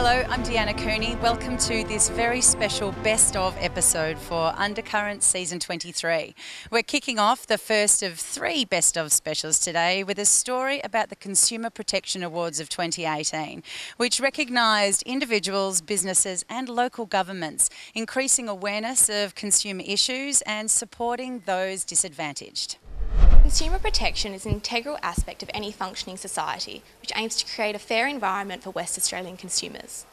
Hello, I'm Deanna Cooney. Welcome to this very special Best Of episode for Undercurrent Season 23. We're kicking off the first of 3 Best Of specials today with a story about the Consumer Protection Awards of 2018, which recognised individuals, businesses and local governments increasing awareness of consumer issues and supporting those disadvantaged. Consumer protection is an integral aspect of any functioning society, which aims to create a fair environment for West Australian consumers.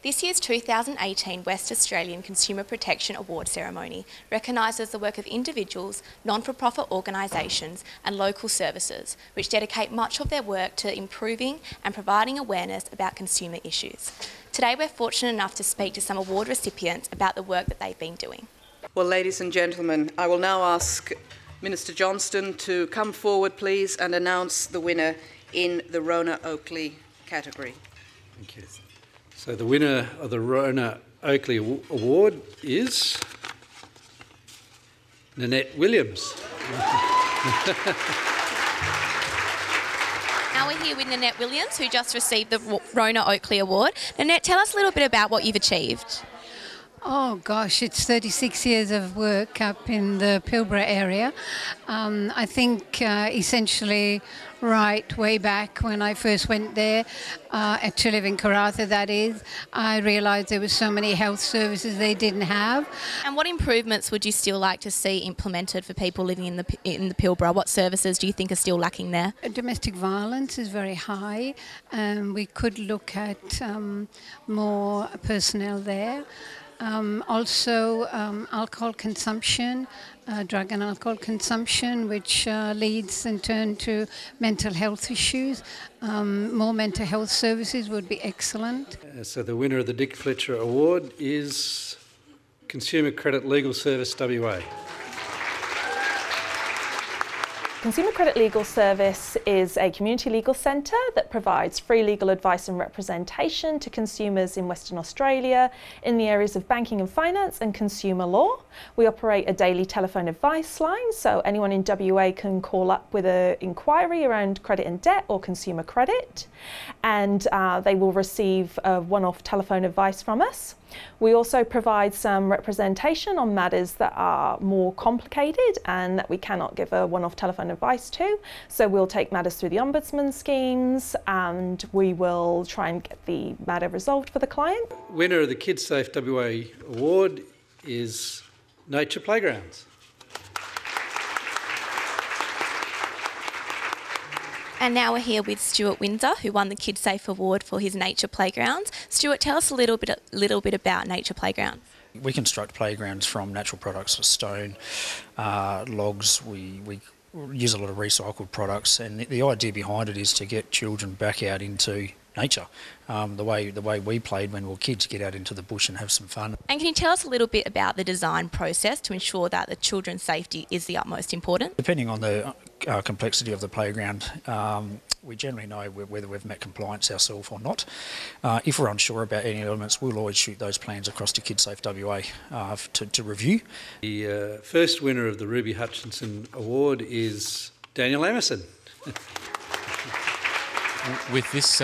This year's 2018 West Australian Consumer Protection Award ceremony recognises the work of individuals, non-for-profit organisations and local services, which dedicate much of their work to improving and providing awareness about consumer issues. Today we're fortunate enough to speak to some award recipients about the work that they've been doing. Well, ladies and gentlemen, I will now ask Minister Johnston to come forward, please, and announce the winner in the Rona Oakley category. Thank you. So the winner of the Rona Oakley Award is Nanette Williams. Now we're here with Nanette Williams, who just received the Rona Oakley Award. Nanette, tell us a little bit about what you've achieved. Oh gosh, it's 36 years of work up in the Pilbara area. I think essentially right way back when I first went there, to live in Karratha that is, I realised there were so many health services they didn't have. And what improvements would you still like to see implemented for people living in the Pilbara? What services do you think are still lacking there? Domestic violence is very high and we could look at more personnel there. Also alcohol consumption, drug and alcohol consumption, which leads in turn to mental health issues. More mental health services would be excellent. So the winner of the Dick Fletcher Award is Consumer Credit Legal Service WA. Consumer Credit Legal Service is a community legal centre that provides free legal advice and representation to consumers in Western Australia in the areas of banking and finance and consumer law. We operate a daily telephone advice line, so anyone in WA can call up with an inquiry around credit and debt or consumer credit, and they will receive a one-off telephone advice from us. We also provide some representation on matters that are more complicated and that we cannot give a one-off telephone advice to. So we'll take matters through the Ombudsman schemes and we will try and get the matter resolved for the client. Winner of the KidSafe WA Award is Nature Playgrounds. And now we're here with Stuart Windsor, who won the KidSafe Award for his Nature Playgrounds. Stuart, tell us a little bit about Nature Playgrounds. We construct playgrounds from natural products, stone, logs. We use a lot of recycled products, and the idea behind it is to get children back out into nature. The way we played when we were kids, get out into the bush and have some fun. And can you tell us a little bit about the design process to ensure that the children's safety is the utmost important? Depending on the complexity of the playground, we generally know whether we've met compliance ourselves or not. If we're unsure about any elements, we'll always shoot those plans across to KidSafe WA to review. The first winner of the Ruby Hutchinson Award is Daniel Emerson. With this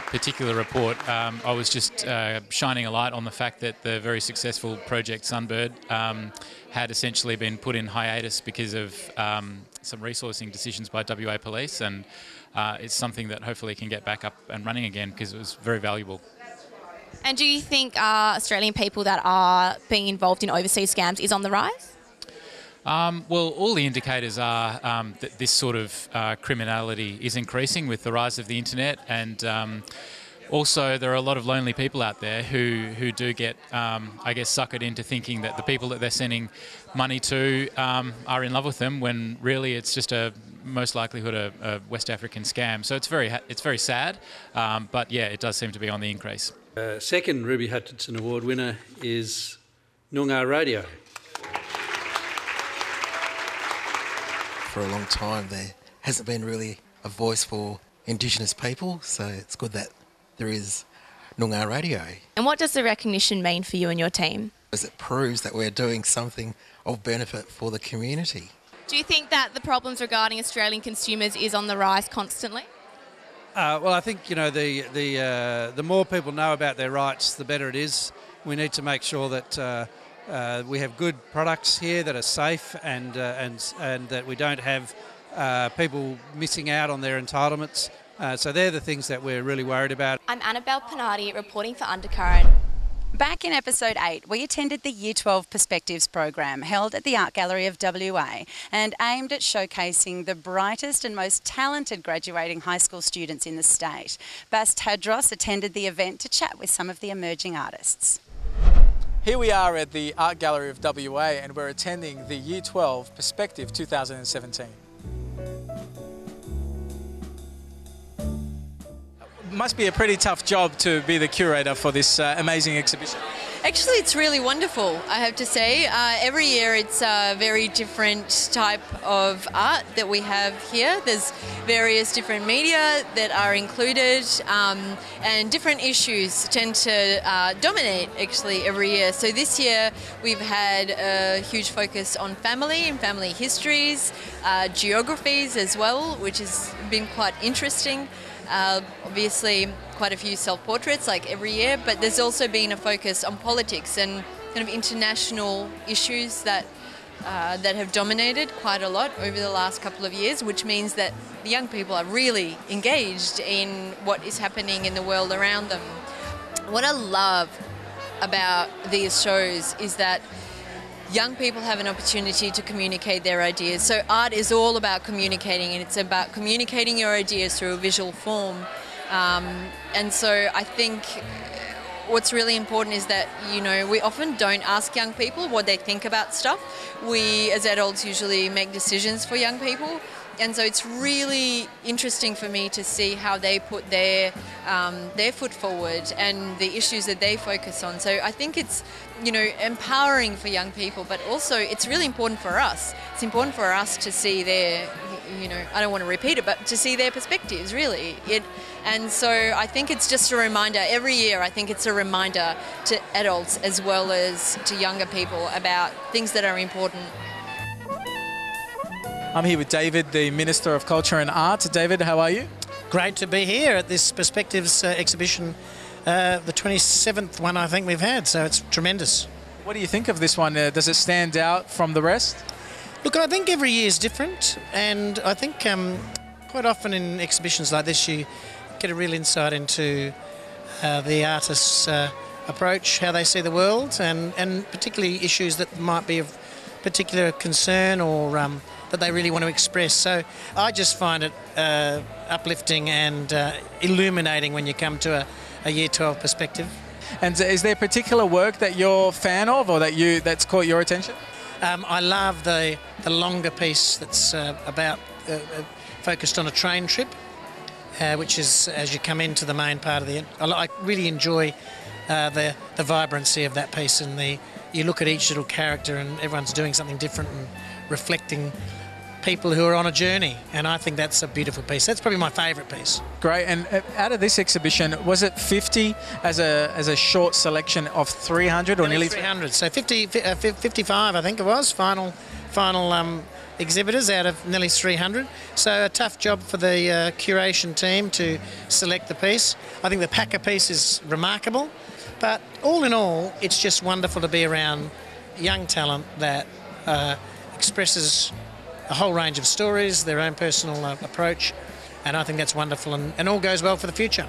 particular report, I was just shining a light on the fact that the very successful Project Sunbird had essentially been put in hiatus because of some resourcing decisions by WA Police, and it's something that hopefully can get back up and running again because it was very valuable. And do you think Australian people that are being involved in overseas scams is on the rise? Well, all the indicators are that this sort of criminality is increasing with the rise of the internet, and also there are a lot of lonely people out there who do get, I guess, suckered into thinking that the people that they're sending money to are in love with them, when really it's just most likelihood a West African scam. So it's very sad, but yeah, it does seem to be on the increase. Second Ruby Hutchinson Award winner is Noongar Radio. For a long time there hasn't been really a voice for Indigenous people, so it's good that there is Noongar Radio. And what does the recognition mean for you and your team? As it proves that we're doing something of benefit for the community. Do you think that the problems regarding Australian consumers is on the rise constantly? Well, I think the more people know about their rights, the better it is. We need to make sure that we have good products here that are safe and that we don't have people missing out on their entitlements. So they're the things that we're really worried about. I'm Annabelle Panardi, reporting for Undercurrent. Back in episode 8, we attended the Year 12 Perspectives program held at the Art Gallery of WA and aimed at showcasing the brightest and most talented graduating high school students in the state. Bas Tadros attended the event to chat with some of the emerging artists. Here we are at the Art Gallery of WA and we're attending the Year 12 Perspective 2017. Must be a pretty tough job to be the curator for this amazing exhibition. Actually, it's really wonderful, I have to say. Every year it's a very different type of art that we have here. There's various different media that are included and different issues tend to dominate actually every year. So this year we've had a huge focus on family and family histories, geographies as well, which has been quite interesting. Obviously quite a few self-portraits like every year, but there's also been a focus on politics and kind of international issues that have dominated quite a lot over the last couple of years, which means that the young people are really engaged in what is happening in the world around them. What I love about these shows is that young people have an opportunity to communicate their ideas. So art is all about communicating, and it's about communicating your ideas through a visual form. And so I think what's really important is that, we often don't ask young people what they think about stuff. We, as adults, usually make decisions for young people. And so it's really interesting for me to see how they put their foot forward and the issues that they focus on. So I think it's, empowering for young people, but also it's really important for us. It's important for us to see their, I don't want to repeat it, but to see their perspectives, really. And so I think it's just a reminder, every year I think it's a reminder to adults as well as to younger people about things that are important. I'm here with David, the Minister of Culture and Art. David, how are you? Great to be here at this Perspectives exhibition, the 27th one I think we've had, so it's tremendous. What do you think of this one? Does it stand out from the rest? Look, I think every year is different, and I think quite often in exhibitions like this you get a real insight into the artist's approach, how they see the world, and particularly issues that might be of particular concern or that they really want to express. So I just find it uplifting and illuminating when you come to a Year 12 perspective. And is there particular work that you're a fan of or that's caught your attention? I love the longer piece that's about focused on a train trip, which is as you come into the main part of the... I really enjoy the vibrancy of that piece, and you look at each little character and everyone's doing something different and reflecting people who are on a journey, and I think that's a beautiful piece. That's probably my favourite piece. Great. And out of this exhibition, was it 50 as a short selection of 300 or nearly 300? So 55 I think it was, final exhibitors out of nearly 300. So a tough job for the curation team to select the piece. I think the Packer piece is remarkable, but all in all it's just wonderful to be around young talent that expresses a whole range of stories, their own personal approach, and I think that's wonderful, and all goes well for the future.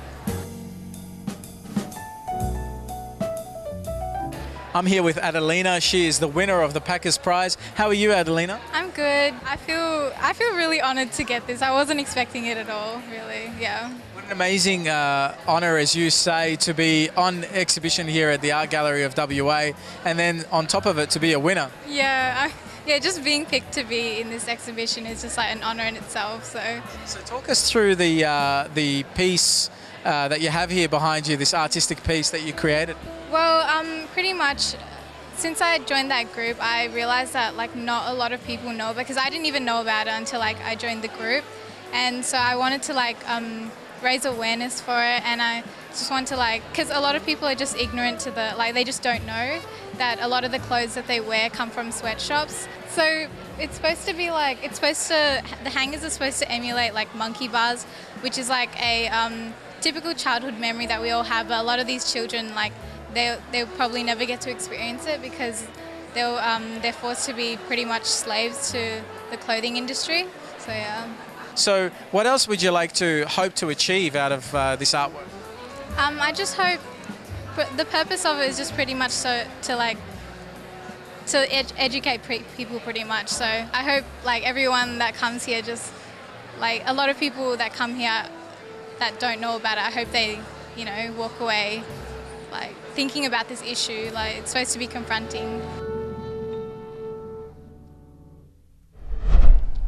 I'm here with Adelina. She is the winner of the Packers Prize. How are you, Adelina? I'm good. I feel really honoured to get this. I wasn't expecting it at all, really, yeah. What an amazing honour, as you say, to be on exhibition here at the Art Gallery of WA, and then on top of it to be a winner. Yeah, just being picked to be in this exhibition is just like an honour in itself. So talk us through the piece that you have here behind you, this artistic piece that you created. Well, pretty much since I joined that group, I realised that not a lot of people know, because I didn't even know about it until I joined the group, and so I wanted to raise awareness for it, and I just want to because a lot of people are just ignorant to they just don't know that a lot of the clothes that they wear come from sweatshops. So it's supposed to be the hangers are supposed to emulate monkey bars, which is a typical childhood memory that we all have, but a lot of these children they'll probably never get to experience it because they're forced to be pretty much slaves to the clothing industry. So yeah. So what else would you hope to achieve out of this artwork? I just hope the purpose of it is just pretty much to educate people pretty much. So I hope everyone that comes here, just a lot of people that come here that don't know about it, I hope they walk away thinking about this issue. It's supposed to be confronting.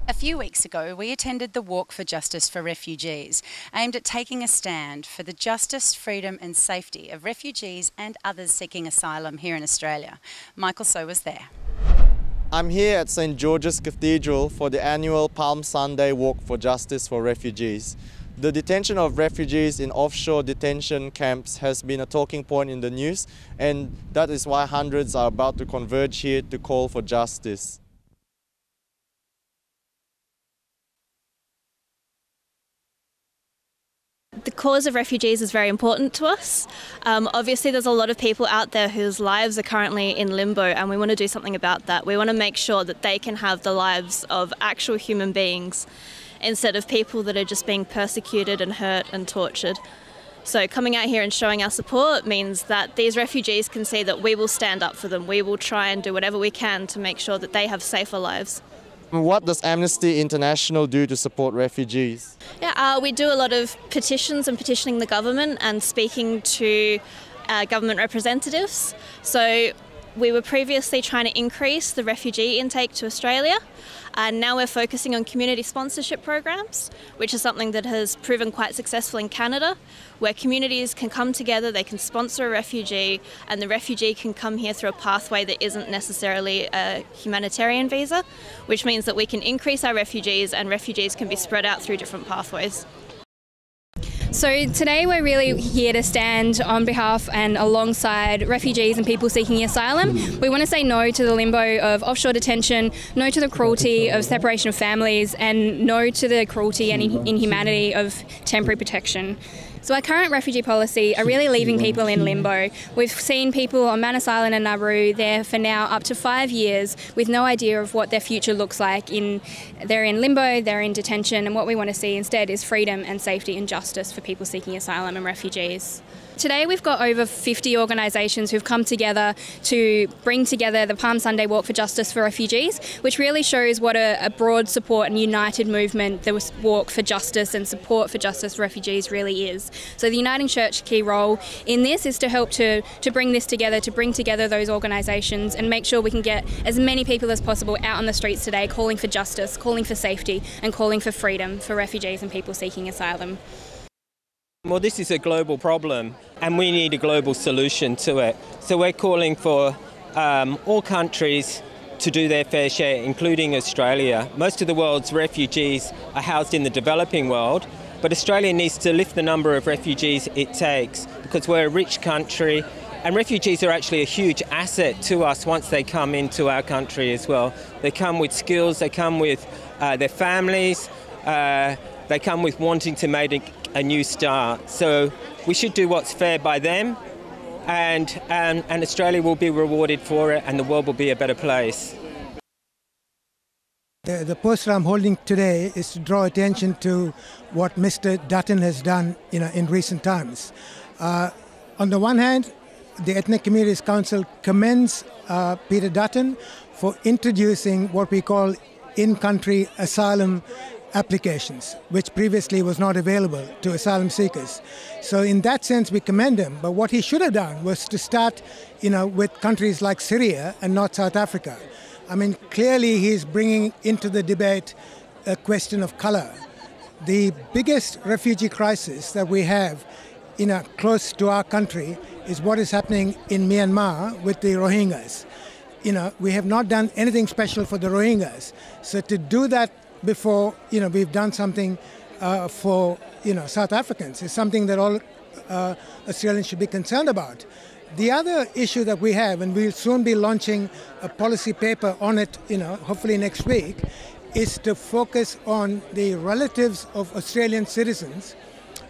A few weeks ago, we attended the Walk for Justice for Refugees, aimed at taking a stand for the justice, freedom and safety of refugees and others seeking asylum here in Australia. Michael So was there. I'm here at St George's Cathedral for the annual Palm Sunday Walk for Justice for Refugees. The detention of refugees in offshore detention camps has been a talking point in the news, and that is why hundreds are about to converge here to call for justice. The cause of refugees is very important to us. Obviously there's a lot of people out there whose lives are currently in limbo, and we want to do something about that. We want to make sure that they can have the lives of actual human beings instead of people that are just being persecuted and hurt and tortured. So coming out here and showing our support means that these refugees can see that we will stand up for them. We will try and do whatever we can to make sure that they have safer lives. What does Amnesty International do to support refugees? Yeah, we do a lot of petitions and petitioning the government and speaking to government representatives. So we were previously trying to increase the refugee intake to Australia, and now we're focusing on community sponsorship programs, which is something that has proven quite successful in Canada, where communities can come together, they can sponsor a refugee, and the refugee can come here through a pathway that isn't necessarily a humanitarian visa, which means that we can increase our refugees and refugees can be spread out through different pathways. So today we're really here to stand on behalf and alongside refugees and people seeking asylum. We want to say no to the limbo of offshore detention, no to the cruelty of separation of families, and no to the cruelty and inhumanity of temporary protection. So our current refugee policy are really leaving people in limbo. We've seen people on Manus Island and Nauru there for now up to 5 years with no idea of what their future looks like. They're in limbo, they're in detention, and what we want to see instead is freedom and safety and justice for people seeking asylum and refugees. Today we've got over 50 organisations who've come together to bring together the Palm Sunday Walk for Justice for Refugees, which really shows what a broad support and united movement the Walk for Justice and support for justice for refugees really is. So the Uniting Church's key role in this is to help to bring this together, to bring together those organisations and make sure we can get as many people as possible out on the streets today calling for justice, calling for safety and calling for freedom for refugees and people seeking asylum. Well, this is a global problem and we need a global solution to it. So we're calling for all countries to do their fair share, including Australia. Most of the world's refugees are housed in the developing world, but Australia needs to lift the number of refugees it takes because we're a rich country and refugees are actually a huge asset to us once they come into our country as well. They come with skills, they come with their families, they come with wanting to make a new start. So we should do what's fair by them and Australia will be rewarded for it and the world will be a better place. The poster I'm holding today is to draw attention to what Mr. Dutton has done in recent times. On the one hand, the Ethnic Communities Council commends Peter Dutton for introducing what we call in-country asylum applications, which previously was not available to asylum seekers. So in that sense, we commend him. But what he should have done was to start, with countries like Syria and not South Africa. I mean, clearly he's bringing into the debate a question of color. The biggest refugee crisis that we have, close to our country is what is happening in Myanmar with the Rohingyas. We have not done anything special for the Rohingyas. So to do that before, we've done something for South Africans. It's something that all Australians should be concerned about. The other issue that we have, and we'll soon be launching a policy paper on it, hopefully next week, is to focus on the relatives of Australian citizens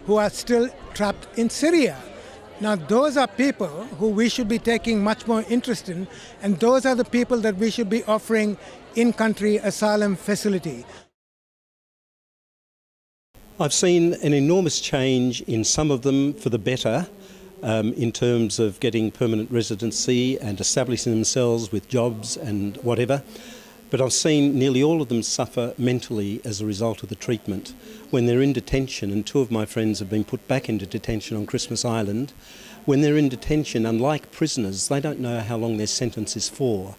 who are still trapped in Syria. Now, those are people who we should be taking much more interest in, and those are the people that we should be offering in-country asylum facility. I've seen an enormous change in some of them for the better in terms of getting permanent residency and establishing themselves with jobs and whatever. But I've seen nearly all of them suffer mentally as a result of the treatment. When they're in detention, and 2 of my friends have been put back into detention on Christmas Island, when they're in detention, unlike prisoners, they don't know how long their sentence is for.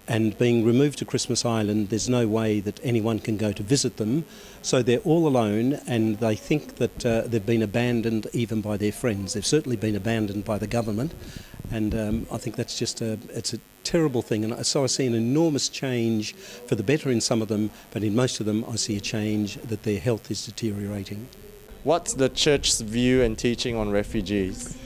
And being removed to Christmas Island, there's no way that anyone can go to visit them. So they're all alone, and they think that they've been abandoned even by their friends. They've certainly been abandoned by the government. And I think that's just it's a terrible thing. And so I see an enormous change for the better in some of them, but in most of them I see a change that their health is deteriorating. What's the church's view and teaching on refugees?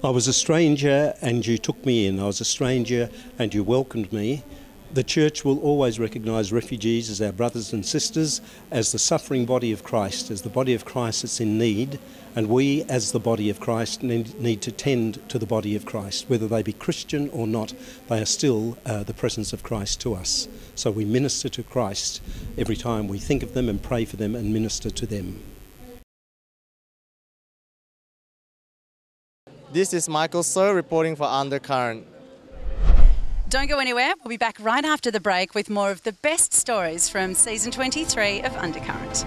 I was a stranger and you took me in. I was a stranger and you welcomed me. The church will always recognise refugees as our brothers and sisters, as the suffering body of Christ, as the body of Christ that's in need, and we as the body of Christ need to tend to the body of Christ. Whether they be Christian or not, they are still the presence of Christ to us. So we minister to Christ every time we think of them and pray for them and minister to them. This is Michael Sir reporting for Undercurrent. Don't go anywhere. We'll be back right after the break with more of the best stories from season 23 of Undercurrent.